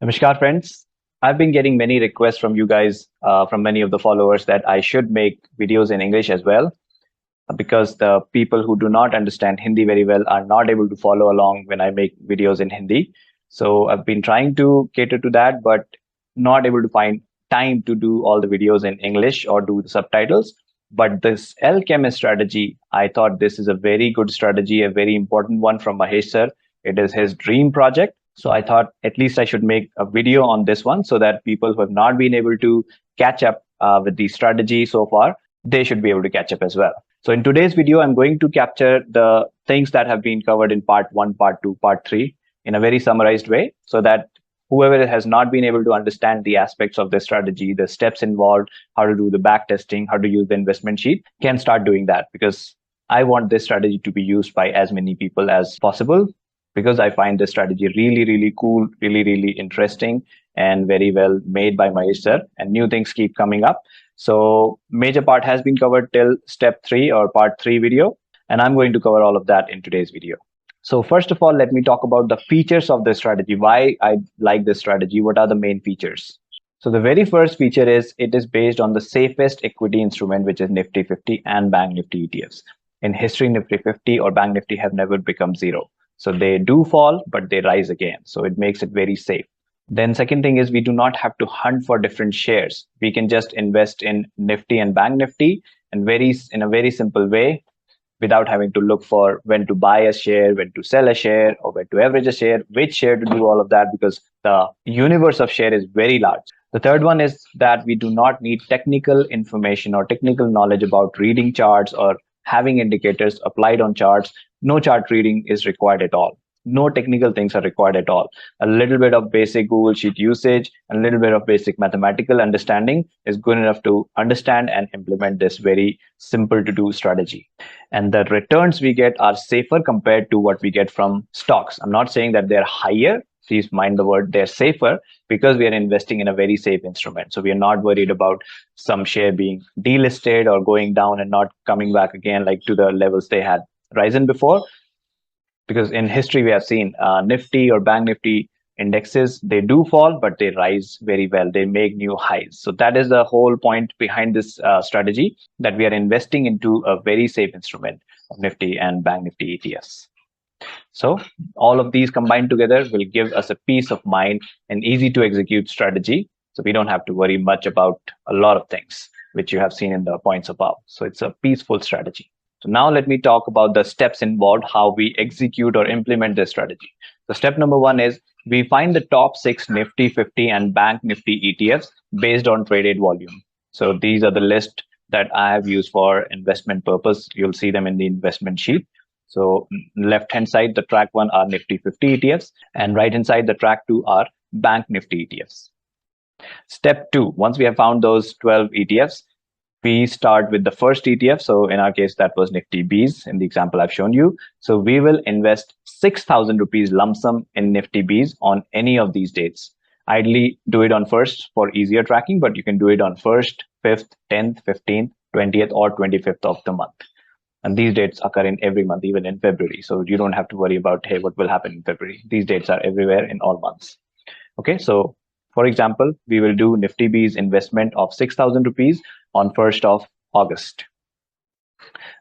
Namaskar, friends. I've been getting many requests from you guys, from many of the followers, that I should make videos in English as well, because the people who do not understand Hindi very well are not able to follow along when I make videos in Hindi. So I've been trying to cater to that, but not able to find time to do all the videos in English or do the subtitles. But this Alchemist strategy, I thought this is a very good strategy, a very important one from Mahesh sir. It is his dream project. So I thought at least I should make a video on this one so that people who have not been able to catch up with the strategy so far, they should be able to catch up as well. So in today's video, I'm going to capture the things that have been covered in part 1, part 2, part 3 in a very summarized way so that whoever has not been able to understand the aspects of the strategy, the steps involved, how to do the back testing, how to use the investment sheet, can start doing that, because I want this strategy to be used by as many people as possible, because I find this strategy really, really cool, really, really interesting, and very well made by Mahesh sir, and new things keep coming up. So major part has been covered till step 3 or part 3 video, and I'm going to cover all of that in today's video. So first of all, let me talk about the features of this strategy, why I like this strategy, what are the main features. So the very first feature is it is based on the safest equity instrument, which is Nifty 50 and Bank Nifty ETFs. In history, Nifty 50 or Bank Nifty have never become zero. So they do fall, but they rise again. So it makes it very safe. Then second thing is we do not have to hunt for different shares. We can just invest in Nifty and Bank Nifty and in a very simple way, without having to look for when to buy a share, when to sell a share, or when to average a share, which share to do all of that, because the universe of share is very large. The third one is that we do not need technical information or technical knowledge about reading charts or having indicators applied on charts. No chart reading is required at all. No technical things are required at all. A little bit of basic Google Sheet usage and a little bit of basic mathematical understanding is good enough to understand and implement this very simple to do strategy. And the returns we get are safer compared to what we get from stocks. I'm not saying that they're higher. Please mind the word, they're safer, because we are investing in a very safe instrument. So we are not worried about some share being delisted or going down and not coming back again, like to the levels they had risen before. Because in history, we have seen Nifty or Bank Nifty indexes, they do fall, but they rise very well. They make new highs. So that is the whole point behind this strategy, that we are investing into a very safe instrument of Nifty and Bank Nifty ETFs. So all of these combined together will give us a peace of mind and easy to execute strategy. So we don't have to worry much about a lot of things, which you have seen in the points above. So it's a peaceful strategy. So now let me talk about the steps involved, how we execute or implement this strategy. So step number 1 is we find the top 6 Nifty 50 and Bank Nifty ETFs based on traded volume. So these are the list that I have used for investment purpose. You'll see them in the investment sheet. So left hand side, the track 1 are Nifty 50 ETFs, and right hand side, the track 2 are Bank Nifty ETFs. Step 2, once we have found those 12 ETFs, we start with the first ETF. So in our case, that was Nifty Bs in the example I've shown you. So we will invest 6,000 rupees lump sum in Nifty Bs on any of these dates. Ideally, do it on 1st for easier tracking, but you can do it on 1st, 5th, 10th, 15th, 20th, or 25th of the month. And these dates occur in every month, even in February. So you don't have to worry about, hey, what will happen in February? These dates are everywhere in all months. Okay, so for example, we will do Nifty B's investment of 6,000 rupees on 1st of August.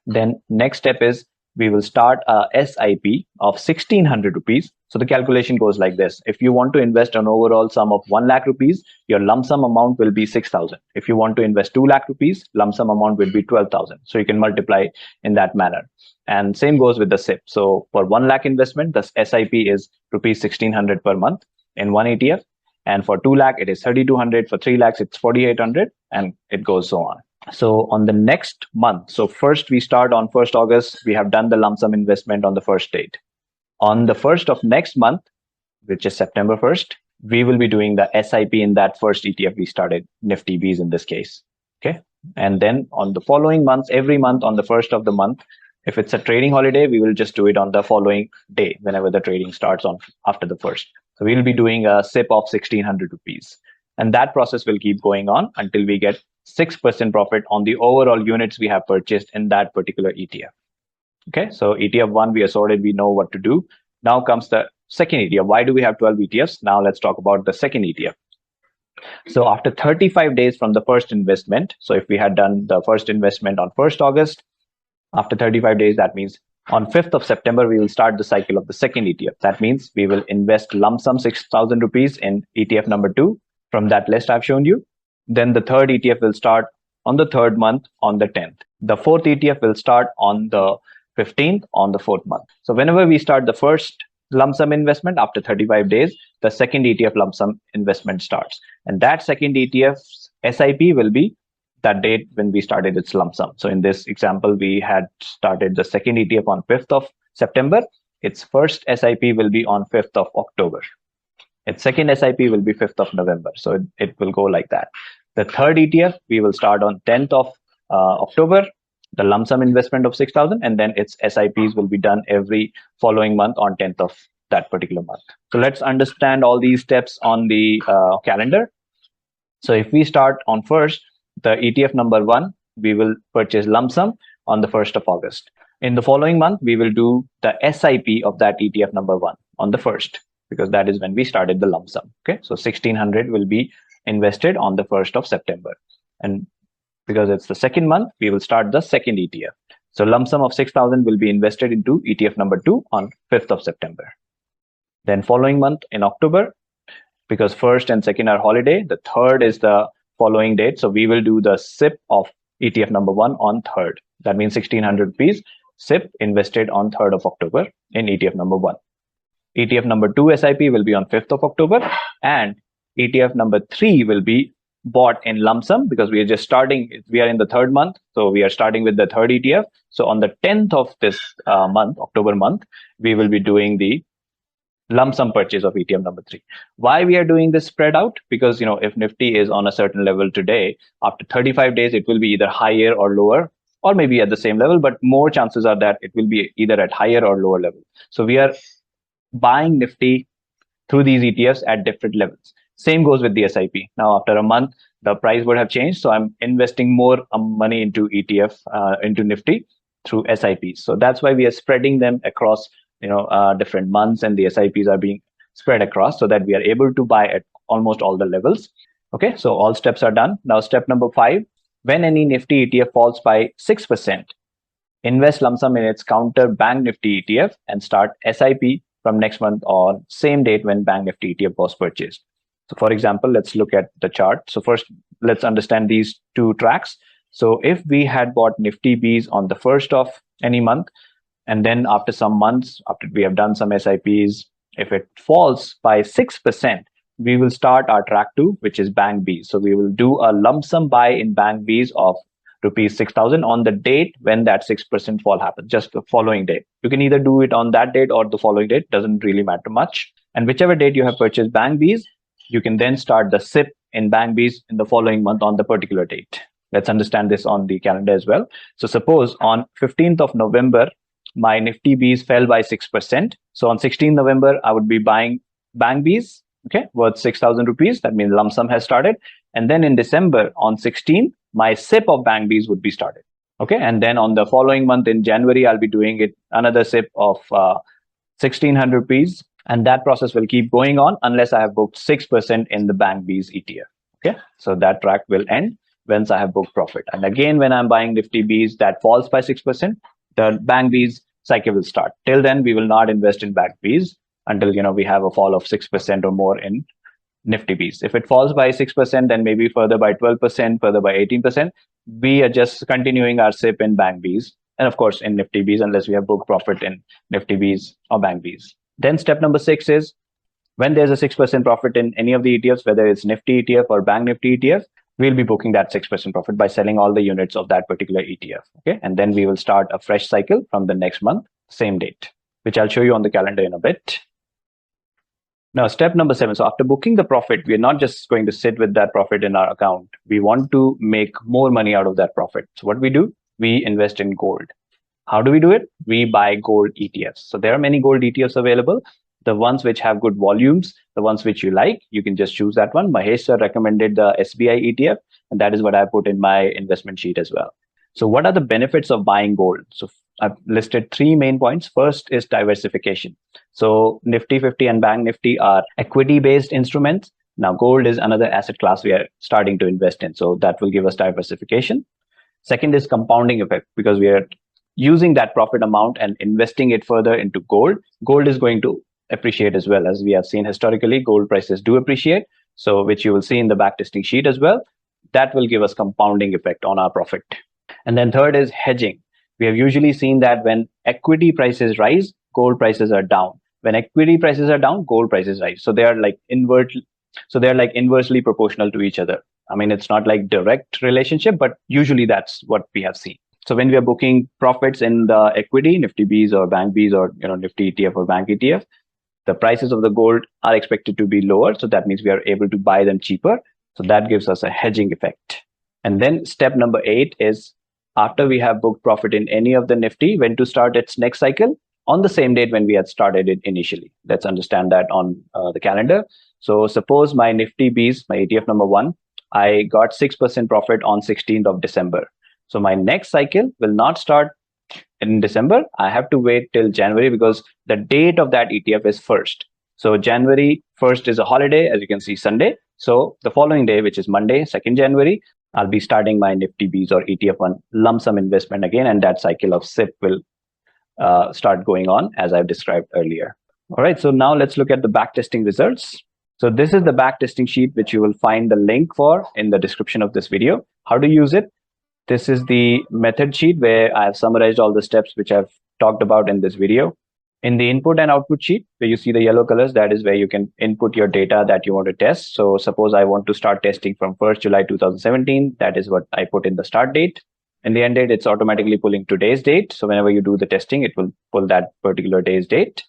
Then next step is we will start a SIP of 1,600 rupees. So the calculation goes like this. If you want to invest an overall sum of 1 lakh rupees, your lump sum amount will be 6,000. If you want to invest 2 lakh rupees, lump sum amount will be 12,000. So you can multiply in that manner. And same goes with the SIP. So for 1 lakh investment, the SIP is rupees 1,600 per month in one ETF. And for 2 lakh, it is 3,200. For 3 lakhs, it's 4,800, and it goes so on. So on the next month, so first we start on 1st August, we have done the lump sum investment on the first date. On the 1st of next month, which is September 1st, we will be doing the SIP in that first ETF we started, Nifty Bs in this case. Okay. And then on the following months, every month on the 1st of the month, if it's a trading holiday, we will just do it on the following day, whenever the trading starts on after the 1st. So we'll be doing a SIP of 1,600 rupees. And that process will keep going on until we get 6% profit on the overall units we have purchased in that particular ETF. Okay, so ETF 1, we are sorted, we know what to do. Now comes the second ETF. Why do we have 12 ETFs? Now let's talk about the second ETF. So after 35 days from the first investment, so if we had done the first investment on 1st August, after 35 days, that means on 5th of September, we will start the cycle of the second ETF. That means we will invest lump sum 6,000 rupees in ETF number 2 from that list I've shown you. Then the third ETF will start on the third month on the 10th. The fourth ETF will start on the 15th on the fourth month. So whenever we start the first lump sum investment after 35 days, the second ETF lump sum investment starts. And that second ETF's SIP will be that date when we started its lump sum. So in this example, we had started the second ETF on 5th of September. Its first SIP will be on 5th of October. Its second SIP will be 5th of November. So it will go like that. The third ETF, we will start on 10th of October, the lump sum investment of 6,000, and then its SIPs will be done every following month on 10th of that particular month. So let's understand all these steps on the calendar. So if we start on 1st, the ETF number 1, we will purchase lump sum on the 1st of August. In the following month, we will do the SIP of that ETF number 1 on the 1st, because that is when we started the lump sum. Okay, so 1,600 will be invested on the 1st of September. And because it's the second month, we will start the second ETF. So lump sum of 6,000 will be invested into ETF number 2 on 5th of September. Then following month in October, because 1st and 2nd are holiday, the 3rd is the following date. So we will do the SIP of ETF number 1 on 3rd. That means 1,600 rupees SIP invested on 3rd of October in ETF number 1. ETF number 2 SIP will be on 5th of October, and ETF number 3 will be bought in lump sum because we are just starting. We are in the 3rd month, so we are starting with the 3rd ETF. So on the 10th of this month, October month, we will be doing the lump sum purchase of ETF number 3. Why we are doing this spread out? Because if Nifty is on a certain level today, after 35 days, it will be either higher or lower, or maybe at the same level, but more chances are that it will be either at higher or lower level. So we are buying Nifty through these ETFs at different levels. Same goes with the SIP. Now, after a month, the price would have changed. So I'm investing more money into ETF, into Nifty through SIPs. So that's why we are spreading them across, different months, and the SIPs are being spread across so that we are able to buy at almost all the levels. Okay, so all steps are done. Now, step number 5, when any Nifty ETF falls by 6%, invest lump sum in its counter Bank Nifty ETF and start SIP from next month or same date when Bank Nifty ETF was purchased. So for example, let's look at the chart. So first, let's understand these two tracks. So if we had bought Nifty Bs on the 1st of any month, and then after some months, after we have done some SIPs, if it falls by 6%, we will start our track 2, which is Bank Bs. So we will do a lump sum buy in Bank Bs of rupees 6,000 on the date when that 6% fall happens, just the following date. You can either do it on that date or the following date, doesn't really matter much. And whichever date you have purchased Bank Bs, you can then start the SIP in Bank Bs in the following month on the particular date. Let's understand this on the calendar as well. So suppose on 15th of November, my Nifty Bs fell by 6%. So on 16th November, I would be buying Bank Bs, okay, worth 6,000 rupees. That means lump sum has started. And then in December, on 16th, my SIP of Bank Bs would be started. Okay, and then on the following month in January, I'll be doing it another SIP of 1,600 rupees. And that process will keep going on unless I have booked 6% in the Bank Bs ETF. Okay, so that track will end once I have booked profit. And again, when I'm buying Nifty Bs that falls by 6%, the Bank Bs cycle will start. Till then, we will not invest in Bank Bs until we have a fall of 6% or more in Nifty Bs. If it falls by 6%, then maybe further by 12%, further by 18%, we are just continuing our SIP in Bank Bs, and of course in Nifty Bs unless we have booked profit in Nifty Bs or Bank Bs. Then step number 6 is when there's a 6% profit in any of the ETFs, whether it's Nifty ETF or Bank Nifty ETF, we'll be booking that 6% profit by selling all the units of that particular ETF. Okay, and then we will start a fresh cycle from the next month, same date, which I'll show you on the calendar in a bit. Now, step number 7. So after booking the profit, we're not just going to sit with that profit in our account. We want to make more money out of that profit. So what we do, we invest in gold. How do we do it? We buy gold ETFs. So there are many gold ETFs available. The ones which have good volumes, the ones which you like, you can just choose that one. Mahesh sir recommended the SBI ETF, and that is what I put in my investment sheet as well. So what are the benefits of buying gold? So I've listed three main points. First is diversification. So Nifty 50 and Bank Nifty are equity based instruments. Now gold is another asset class we are starting to invest in. So that will give us diversification. Second is compounding effect, because we are using that profit amount and investing it further into gold. Gold is going to appreciate as well. As we have seen historically, gold prices do appreciate. So which you will see in the backtesting sheet as well. That will give us compounding effect on our profit. And then third is hedging. We have usually seen that when equity prices rise, gold prices are down. When equity prices are down, gold prices rise. So they are like inversely proportional to each other. I mean, it's not like direct relationship, but usually that's what we have seen. So when we are booking profits in the equity, Nifty Bs or Bank Bs, or Nifty ETF or Bank ETF, the prices of the gold are expected to be lower. So that means we are able to buy them cheaper. So that gives us a hedging effect. And then step number 8 is, after we have booked profit in any of the Nifty, when to start its next cycle on the same date when we had started it initially. Let's understand that on the calendar. So suppose my Nifty Bs, my ETF number 1, I got 6% profit on 16th of December. So my next cycle will not start in December. I have to wait till January, because the date of that ETF is 1st. So January 1st is a holiday, as you can see, Sunday. So the following day, which is Monday, 2nd January, I'll be starting my Nifty Bs or ETF1 lump sum investment again, and that cycle of SIP will start going on as I've described earlier. All right, so now let's look at the backtesting results. So this is the backtesting sheet, which you will find the link for in the description of this video. How to use it? This is the method sheet where I have summarized all the steps which I've talked about in this video. In the input and output sheet, where you see the yellow colors, that is where you can input your data that you want to test. So suppose I want to start testing from 1st July 2017. That is what I put in the start date. In the end date, it's automatically pulling today's date. So whenever you do the testing, it will pull that particular day's date.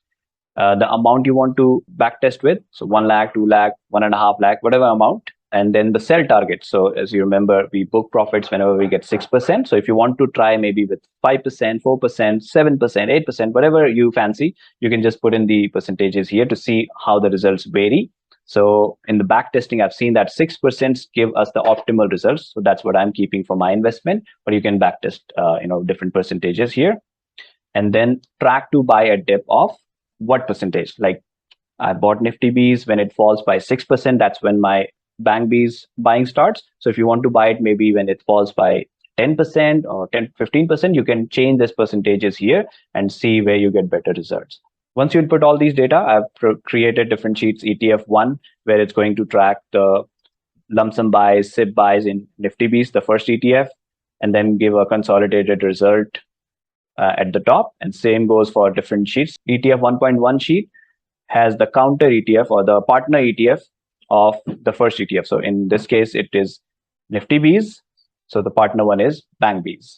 The amount you want to backtest with, so 1 lakh, 2 lakh, 1.5 lakh, whatever amount. And then the sell target. So as you remember, we book profits whenever we get 6%. So if you want to try maybe with 5%, 4%, 7%, 8%, whatever you fancy, you can just put in the percentages here to see how the results vary. So in the back testing, I've seen that 6% give us the optimal results. So that's what I'm keeping for my investment, but you can backtest, different percentages here. And then track to buy a dip of what percentage? Like I bought Nifty Bs when it falls by 6%, that's when my Bank B's buying starts. So if you want to buy it maybe when it falls by 10% or 15%, you can change this percentages here and see where you get better results. Once you input all these data, I've created different sheets. ETF1, where it's going to track the lump sum buys, SIP buys in Nifty B's, the first ETF, and then give a consolidated result at the top. And same goes for different sheets. ETF 1.1 sheet has the counter ETF or the partner ETF of the first ETF. So in this case, it is Nifty Bs. So the partner one is Bank Bs.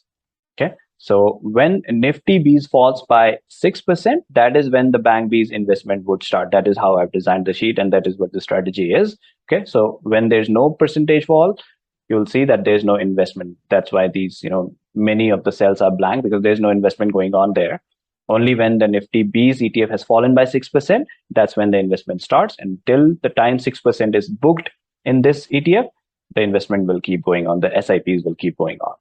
Okay. So when Nifty Bs falls by 6%, that is when the Bank Bs investment would start. That is how I've designed the sheet, and that is what the strategy is. Okay. So when there's no percentage fall, you'll see that there's no investment. That's why these, many of the cells are blank, because there's no investment going on there. Only when the Nifty B's ETF has fallen by 6%, that's when the investment starts. Until the time 6% is booked in this ETF, the investment will keep going on. The SIPs will keep going on.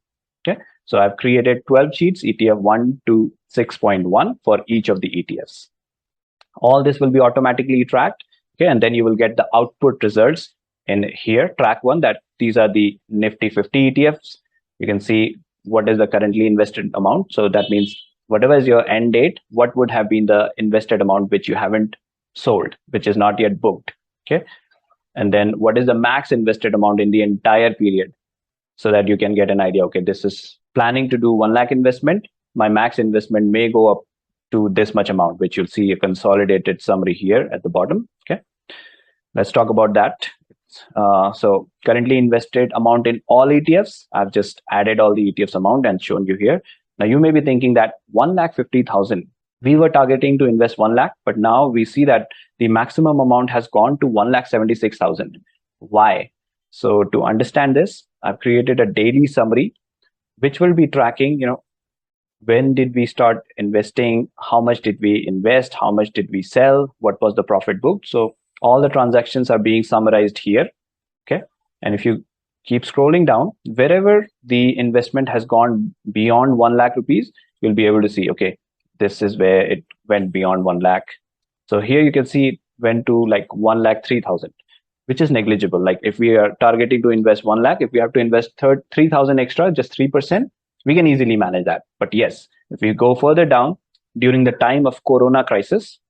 Okay. So I've created 12 sheets, ETF 1 to 6.1 for each of the ETFs. All this will be automatically tracked. Okay. And then you will get the output results in here. Track 1, that these are the Nifty 50 ETFs. You can see what is the currently invested amount. So that means whatever is your end date, what would have been the invested amount which you haven't sold, which is not yet booked. Okay. And then what is the max invested amount in the entire period, so that you can get an idea. Okay, this is planning to do 1 lakh investment. My max investment may go up to this much amount, which you'll see a consolidated summary here at the bottom. Okay. Let's talk about that. So currently invested amount in all ETFs. I've just added all the ETFs amount and shown you here. Now you may be thinking that 1,50,000, we were targeting to invest 1 lakh, but now we see that the maximum amount has gone to 1,76,000. Why? So to understand this, I've created a daily summary, which will be tracking, when did we start investing? How much did we invest? How much did we sell? What was the profit booked? So all the transactions are being summarized here. Okay. And if you keep scrolling down, wherever the investment has gone beyond 1 lakh rupees, you'll be able to see, okay, this is where it went beyond 1 lakh. So here you can see it went to like 1 lakh 3,000, which is negligible. Like if we are targeting to invest 1 lakh, if we have to invest 3,000 extra, just 3%, we can easily manage that. But yes, if we go further down, during the time of Corona crisis,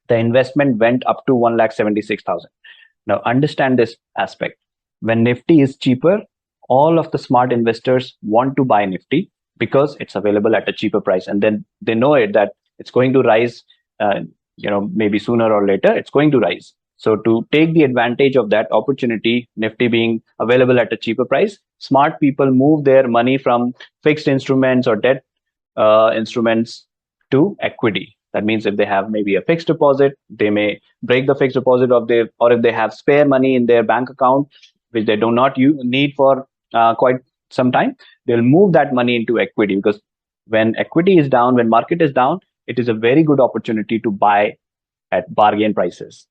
the investment went up to 1 lakh 76,000. Now understand this aspect. When Nifty is cheaper, all of the smart investors want to buy Nifty because it's available at a cheaper price, and then they know it that it's going to rise. Maybe sooner or later it's going to rise. So to take the advantage of that opportunity, Nifty being available at a cheaper price, smart people move their money from fixed instruments or debt instruments to equity. That means if they have maybe a fixed deposit, they may break the fixed deposit of their, or if they have spare money in their bank account, which they do not need for quite some time, they'll move that money into equity, because when equity is down, when market is down, it is a very good opportunity to buy at bargain prices.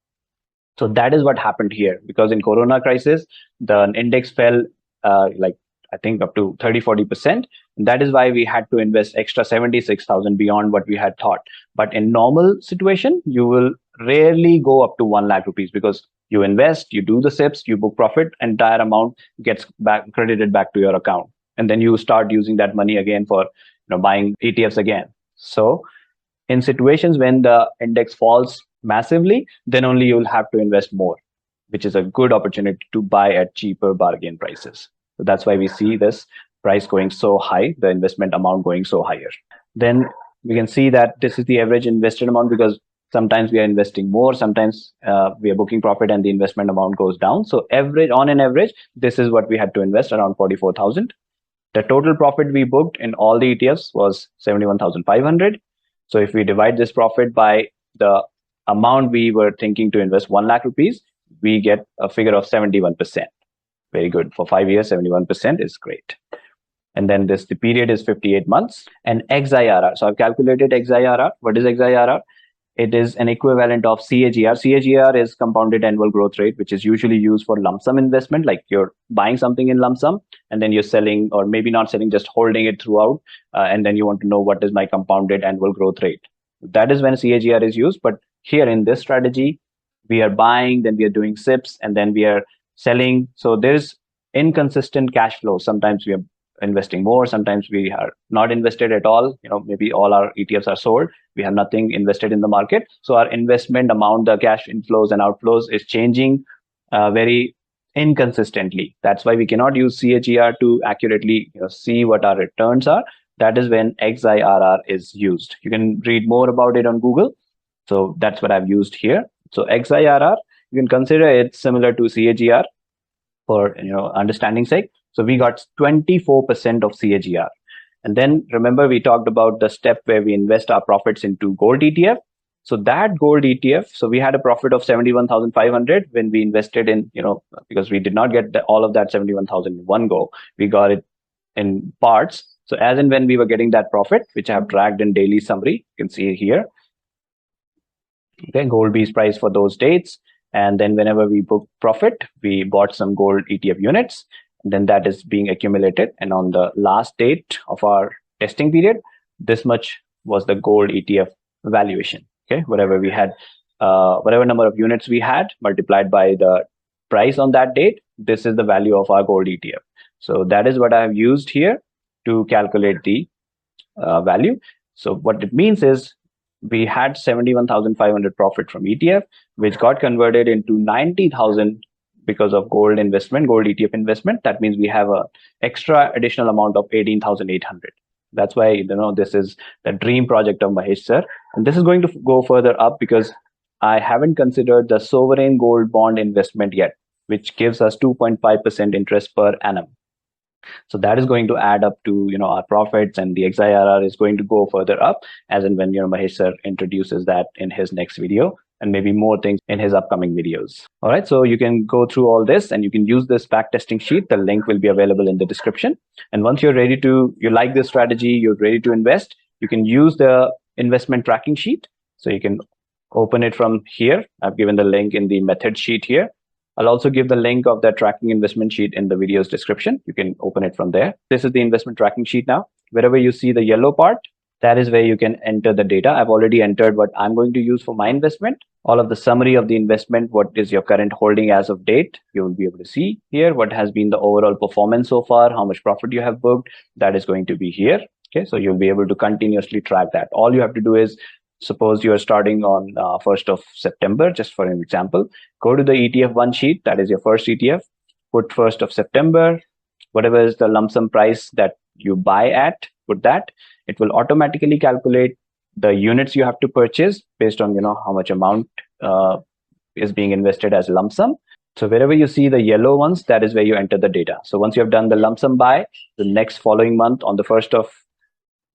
So that is what happened here, because in Corona crisis, the index fell like I think up to 30-40%. That is why we had to invest extra 76,000 beyond what we had thought. But in normal situation, you will rarely go up to 1 lakh rupees, because you invest, you do the SIPs, you book profit, entire amount gets back credited back to your account, and then you start using that money again for buying ETFs again. So in situations when the index falls massively, then only you will have to invest more, which is a good opportunity to buy at cheaper bargain prices. So that's why we see this price going so high, the investment amount going so higher. Then we can see that this is the average invested amount, because sometimes we are investing more, sometimes we are booking profit and the investment amount goes down. So on an average, this is what we had to invest, around 44,000. The total profit we booked in all the ETFs was 71,500. So if we divide this profit by the amount we were thinking to invest, 1 lakh rupees, we get a figure of 71%. Very good. For 5 years, 71% is great. And then the period is 58 months. And XIRR. So I've calculated XIRR. What is XIRR? It is an equivalent of CAGR. CAGR is compounded annual growth rate, which is usually used for lump sum investment. Like you're buying something in lump sum and then you're selling, or maybe not selling, just holding it throughout. And then you want to know what is my compounded annual growth rate. That is when CAGR is used. But here in this strategy, we are buying, then we are doing SIPs, and then we are selling. So there's inconsistent cash flow. Sometimes we are investing more, sometimes we are not invested at all. Maybe all our ETFs are sold, we have nothing invested in the market. So our investment amount, the cash inflows and outflows, is changing very inconsistently. That's why we cannot use CAGR to accurately see what our returns are. That is when XIRR is used. You can read more about it on Google. So that's what I've used here. So XIRR, you can consider it similar to CAGR for understanding sake. So we got 24% of CAGR. And then remember, we talked about the step where we invest our profits into gold ETF. So that gold ETF, so we had a profit of 71,500 when we invested in, because we did not get all of that 71,000 in one go. We got it in parts. So as and when we were getting that profit, which I have tracked in daily summary, you can see here. Okay, gold B's price for those dates. And then whenever we book profit, we bought some gold ETF units. Then that is being accumulated, and on the last date of our testing period, this much was the gold ETF valuation. Okay, whatever we had, whatever number of units we had multiplied by the price on that date, this is the value of our gold ETF. So that is what I have used here to calculate the value. So what it means is we had 71,500 profit from ETF, which got converted into 90,000 because of gold investment, gold ETF investment. That means we have a extra additional amount of 18,800. That's why this is the dream project of Mahesh sir, and this is going to go further up, because I haven't considered the sovereign gold bond investment yet, which gives us 2.5% interest per annum. So that is going to add up to our profits, and the XIRR is going to go further up as and when Mahesh sir introduces that in his next video, and maybe more things in his upcoming videos. All right, so you can go through all this and you can use this backtesting sheet. The link will be available in the description. And once you're ready you like this strategy, you're ready to invest, you can use the investment tracking sheet. So you can open it from here. I've given the link in the method sheet here. I'll also give the link of that tracking investment sheet in the video's description. You can open it from there. This is the investment tracking sheet now. Wherever you see the yellow part, That is where you can enter the data. I've already entered what I'm going to use for my investment. All of the summary of the investment, what is your current holding as of date, you will be able to see here. What has been the overall performance so far, how much profit you have booked, that is going to be here. Okay, so you'll be able to continuously track that. All you have to do is, suppose you are starting on 1st of September, just for an example, go to the ETF1 sheet, that is your first ETF, put 1st of September, whatever is the lump sum price that you buy at, put that. It will automatically calculate the units you have to purchase based on how much amount is being invested as lump sum. So wherever you see the yellow ones, that is where you enter the data. So once you have done the lump sum buy, the next following month, on the 1st of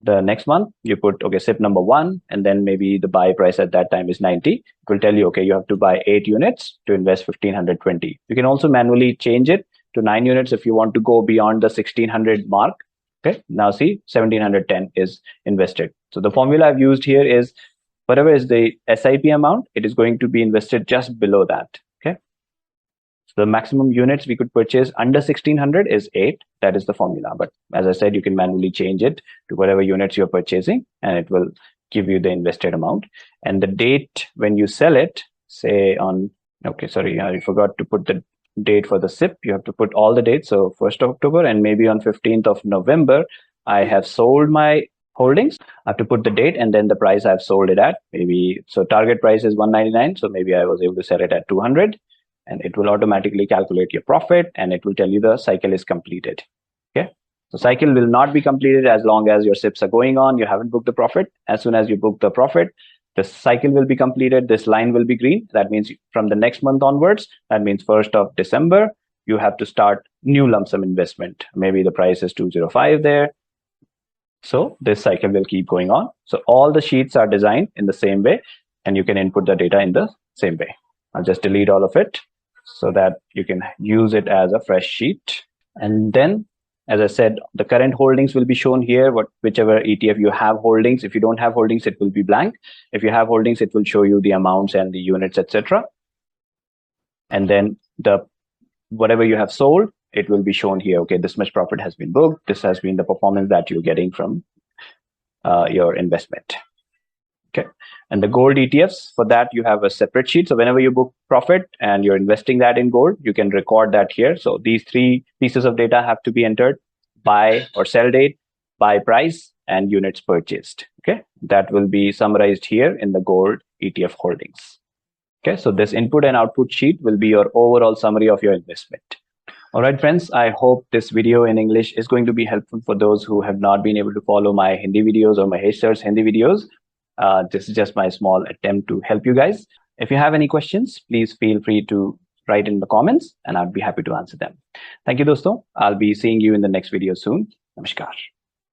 the next month, you put, okay, SIP number 1, and then maybe the buy price at that time is 90. It will tell you, okay, you have to buy 8 units to invest 1520. You can also manually change it to 9 units if you want to go beyond the 1600 mark. Okay, now see 1710 is invested. So the formula I've used here is whatever is the SIP amount, it is going to be invested just below that. Okay, so the maximum units we could purchase under 1600 is 8. That is the formula. But as I said, you can manually change it to whatever units you're purchasing, and it will give you the invested amount. And the date when you sell it, say on, okay, sorry, I forgot to put the date for the SIP. You have to put all the dates. So 1st of October, and maybe on 15th of November, I have sold my holdings. I have to put the date and then the price I've sold it at. Maybe, so target price is 199. So maybe I was able to sell it at 200, and it will automatically calculate your profit, and it will tell you the cycle is completed. Okay. So cycle will not be completed as long as your SIPs are going on. You haven't booked the profit. As soon as you book the profit, the cycle will be completed. This line will be green. That means from the next month onwards, that means 1st of December, you have to start new lump sum investment. Maybe the price is 205 there. So this cycle will keep going on. So all the sheets are designed in the same way, and you can input the data in the same way. I'll just delete all of it so that you can use it as a fresh sheet. And then, as I said, the current holdings will be shown here, whichever ETF you have holdings. If you don't have holdings, it will be blank. If you have holdings, it will show you the amounts and the units, etc. And then whatever you have sold, it will be shown here. Okay, this much profit has been booked. This has been the performance that you're getting from your investment. Okay, and the gold ETFs, for that you have a separate sheet. So whenever you book profit and you're investing that in gold, you can record that here. So these 3 pieces of data have to be entered: buy or sell date, buy price, and units purchased. Okay, that will be summarized here in the gold ETF holdings. Okay, so this input and output sheet will be your overall summary of your investment. All right, friends, I hope this video in English is going to be helpful for those who have not been able to follow my Hindi videos or Mahesh sir's Hindi videos. This is just my small attempt to help you guys. If you have any questions, please feel free to write in the comments, and I'd be happy to answer them. Thank you, dosto. I'll be seeing you in the next video soon. Namaskar.